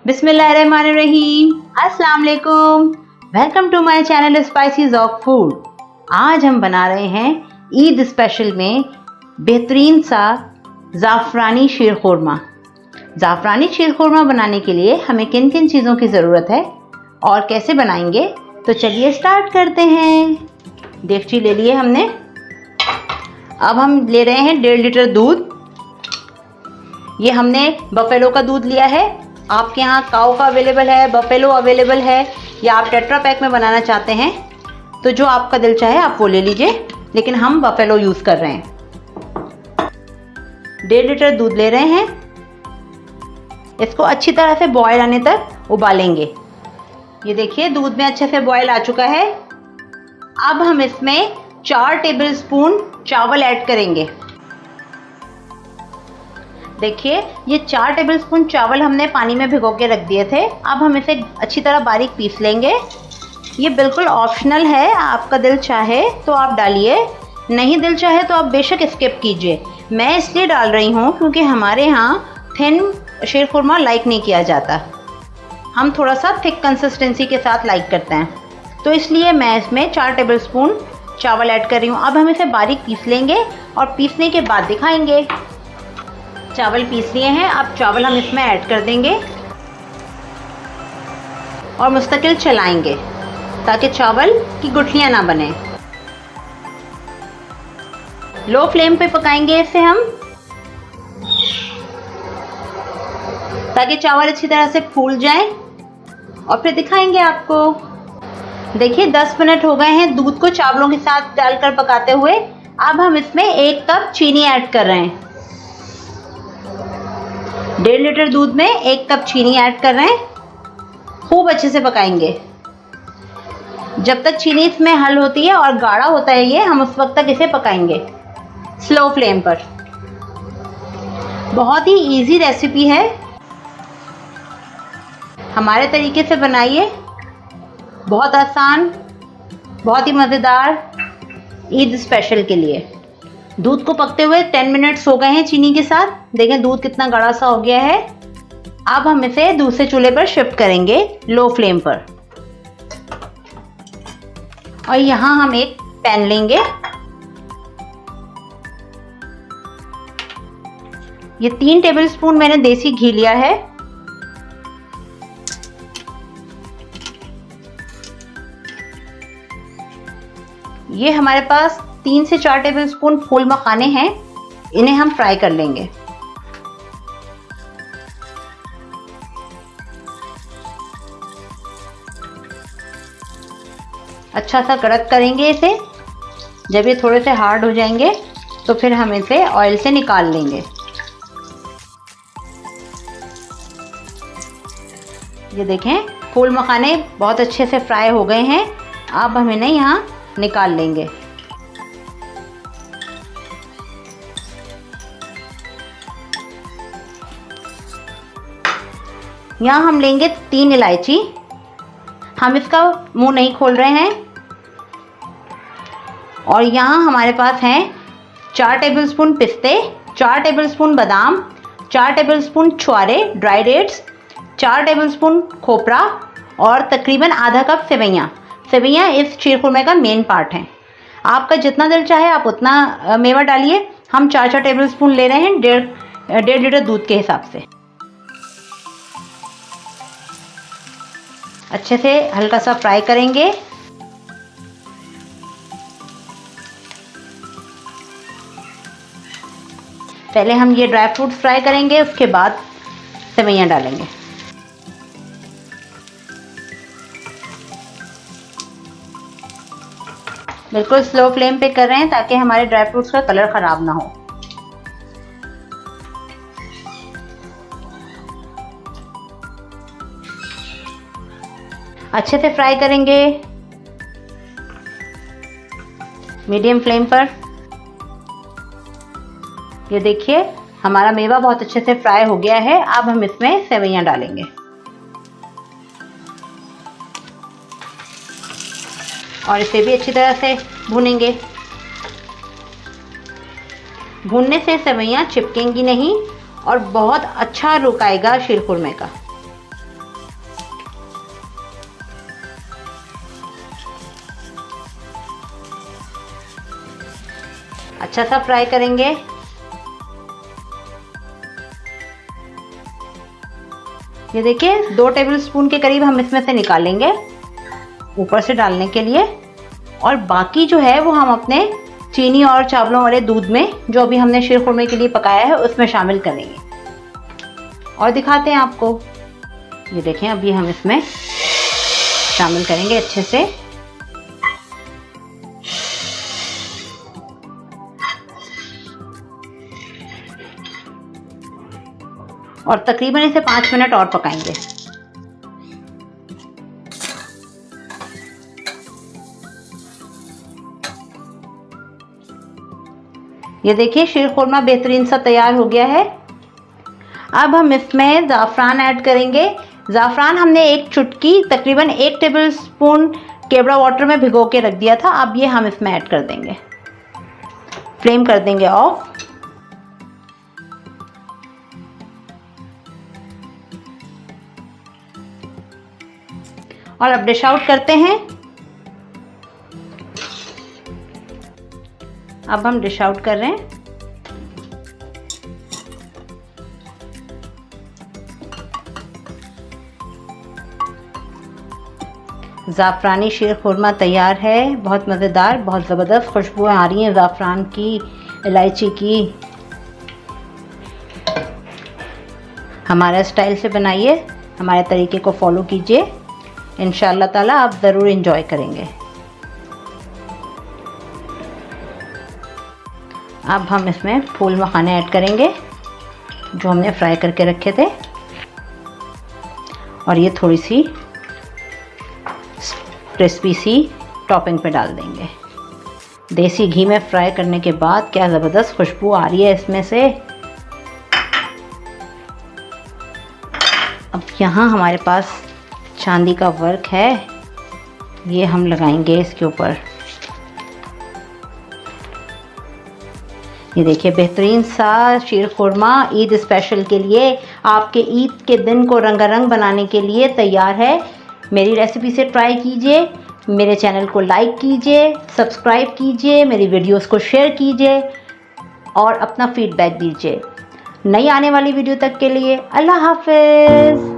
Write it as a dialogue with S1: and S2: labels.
S1: बिस्मिल्लाहिर्रहमानिर्रहीम, अस्सलाम वालेकुम। Welcome to my channel spices of food. आज हम बना रहे हैं ईद स्पेशल में बेहतरीन सा ज़ाफ़रानी शीर खुरमा। ज़ाफ़रानी शीर खुरमा बनाने के लिए हमें किन किन चीज़ों की ज़रूरत है और कैसे बनाएंगे, तो चलिए स्टार्ट करते हैं। देगची ले लिए हमने। अब हम ले रहे हैं 1.5 लीटर दूध। ये हमने बफेलो का दूध लिया है। आपके यहाँ काऊ का अवेलेबल है, बफेलो अवेलेबल है, या आप टेट्रा पैक में बनाना चाहते हैं तो जो आपका दिल चाहे आप वो ले लीजिए, लेकिन हम बफेलो यूज़ कर रहे हैं। 1.5 लीटर दूध ले रहे हैं। इसको अच्छी तरह से बॉयल आने तक उबालेंगे। ये देखिए दूध में अच्छे से बॉयल आ चुका है। अब हम इसमें 4 टेबलस्पून चावल ऐड करेंगे। देखिए ये 4 टेबलस्पून चावल हमने पानी में भिगो के रख दिए थे। अब हम इसे अच्छी तरह बारीक पीस लेंगे। ये बिल्कुल ऑप्शनल है, आपका दिल चाहे तो आप डालिए, नहीं दिल चाहे तो आप बेशक स्किप कीजिए। मैं इसलिए डाल रही हूँ क्योंकि हमारे यहाँ थिन शीर खुरमा लाइक नहीं किया जाता, हम थोड़ा सा थिक कंसिस्टेंसी के साथ लाइक करते हैं, तो इसलिए मैं इसमें 4 टेबलस्पून चावल ऐड कर रही हूँ। अब हम इसे बारीक पीस लेंगे और पीसने के बाद दिखाएंगे। चावल पीस लिए हैं। अब चावल हम इसमें ऐड कर देंगे और मुस्तकिल चलाएंगे ताकि चावल की गुठलियां ना बने। लो फ्लेम पे पकाएंगे इसे हम, ताकि चावल अच्छी तरह से फूल जाएं और फिर दिखाएंगे आपको। देखिए 10 मिनट हो गए हैं दूध को चावलों के साथ डालकर पकाते हुए। अब हम इसमें 1 कप चीनी ऐड कर रहे हैं। 1.5 लीटर दूध में 1 कप चीनी ऐड कर रहे हैं। खूब अच्छे से पकाएंगे जब तक चीनी इसमें हल होती है और गाढ़ा होता है ये, हम उस वक्त तक इसे पकाएंगे स्लो फ्लेम पर। बहुत ही इजी रेसिपी है, हमारे तरीके से बनाइए। बहुत आसान, बहुत ही मज़ेदार ईद स्पेशल के लिए। दूध को पकते हुए 10 मिनट्स हो गए हैं चीनी के साथ। देखें दूध कितना गाढ़ा सा हो गया है। अब हम इसे दूसरे चूल्हे पर शिफ्ट करेंगे लो फ्लेम पर, और यहाँ हम एक पैन लेंगे। ये 3 टेबलस्पून मैंने देसी घी लिया है। ये हमारे पास 3 से 4 टेबलस्पून फूल मखाने हैं, इन्हें हम फ्राई कर लेंगे। अच्छा सा कड़क करेंगे इसे। जब ये थोड़े से हार्ड हो जाएंगे तो फिर हम इसे ऑयल से निकाल लेंगे। ये देखें फूल मखाने बहुत अच्छे से फ्राई हो गए हैं। अब हम इन्हें यहाँ निकाल लेंगे। यहाँ हम लेंगे 3 इलायची। हम इसका मुंह नहीं खोल रहे हैं। और यहाँ हमारे पास हैं 4 टेबलस्पून पिस्ते, 4 टेबलस्पून बादाम, 4 टेबलस्पून छुआरे ड्राई डेट्स, 4 टेबलस्पून खोपरा और तकरीबन आधा कप सेवइयाँ। सेवइयाँ इस शीर खुरमे का मेन पार्ट है। आपका जितना दिल चाहे आप उतना मेवा डालिए। हम 4-4 टेबलस्पून ले रहे हैं 1.5 लीटर दूध के हिसाब से। अच्छे से हल्का सा फ्राई करेंगे। पहले हम ये ड्राई फ्रूट्स फ्राई करेंगे, उसके बाद सेवइयाँ डालेंगे। बिल्कुल स्लो फ्लेम पे कर रहे हैं ताकि हमारे ड्राई फ्रूट्स का कलर ख़राब ना हो। अच्छे से फ्राई करेंगे मीडियम फ्लेम पर। ये देखिए हमारा मेवा बहुत अच्छे से फ्राई हो गया है। अब हम इसमें सेवइयाँ डालेंगे और इसे भी अच्छी तरह से भूनेंगे। भूनने से सेवइयाँ चिपकेंगी नहीं और बहुत अच्छा रुक आएगा शीरखुरमे का। अच्छा सा फ्राई करेंगे। ये देखिए 2 टेबलस्पून के करीब हम इसमें से निकालेंगे ऊपर से डालने के लिए, और बाकी जो है वो हम अपने चीनी और चावलों वाले दूध में जो अभी हमने शीरखुरमे के लिए पकाया है उसमें शामिल करेंगे और दिखाते हैं आपको। ये देखें अभी हम इसमें शामिल करेंगे अच्छे से। और तकरीबन इसे 5 मिनट और पकाएंगे। ये देखिए शीरखुरमा बेहतरीन सा तैयार हो गया है। अब हम इसमें ज़ाफ़रान ऐड करेंगे। ज़ाफ़रान हमने एक चुटकी तकरीबन 1 टेबलस्पून केवड़ा वाटर में भिगो के रख दिया था। अब ये हम इसमें ऐड कर देंगे। फ्लेम कर देंगे ऑफ। और अब डिश आउट करते हैं। अब हम डिश आउट कर रहे हैं। ज़ाफ़रानी शीरखुरमा तैयार है। बहुत मज़ेदार, बहुत ज़बरदस्त खुशबू आ रही है ज़ाफ़रान की, इलायची की। हमारे स्टाइल से बनाइए, हमारे तरीके को फॉलो कीजिए। इंशाअल्लाह ताला आप ज़रूर एंजॉय करेंगे। अब हम इसमें फूल मखाने ऐड करेंगे जो हमने फ्राई करके रखे थे, और ये थोड़ी सी क्रिस्पी सी टॉपिंग पे डाल देंगे। देसी घी में फ्राई करने के बाद क्या ज़बरदस्त खुशबू आ रही है इसमें से। अब यहाँ हमारे पास चांदी का वर्क है, ये हम लगाएंगे इसके ऊपर। ये देखिए बेहतरीन सा शीरखुरमा ईद स्पेशल के लिए, आपके ईद के दिन को रंगारंग बनाने के लिए तैयार है। मेरी रेसिपी से ट्राई कीजिए, मेरे चैनल को लाइक कीजिए, सब्सक्राइब कीजिए, मेरी वीडियोस को शेयर कीजिए और अपना फीडबैक दीजिए। नई आने वाली वीडियो तक के लिए अल्लाह हाफ़िज़।